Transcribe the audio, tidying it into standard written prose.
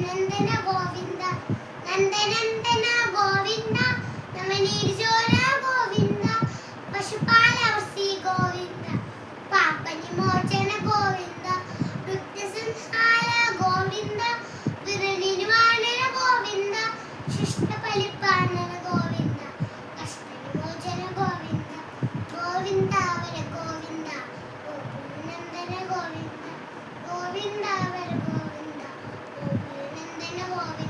Nandana Govinda നന്ദനന്ദന Govinda നവനീർജോല Govinda പശുപാലവസി Govinda പാപനിമോചന Govinda വൃത്യസംഹാര Govinda ദുരനിവാരണ Govinda ശിഷ്ടപരിപാലന Govinda കഷ്ടവിമോചന Govinda ഗോവിന്ദാവര Govinda Gokulanandana Govinda ഗോവിന്ദാവര Govinda Gokulanandana Govinda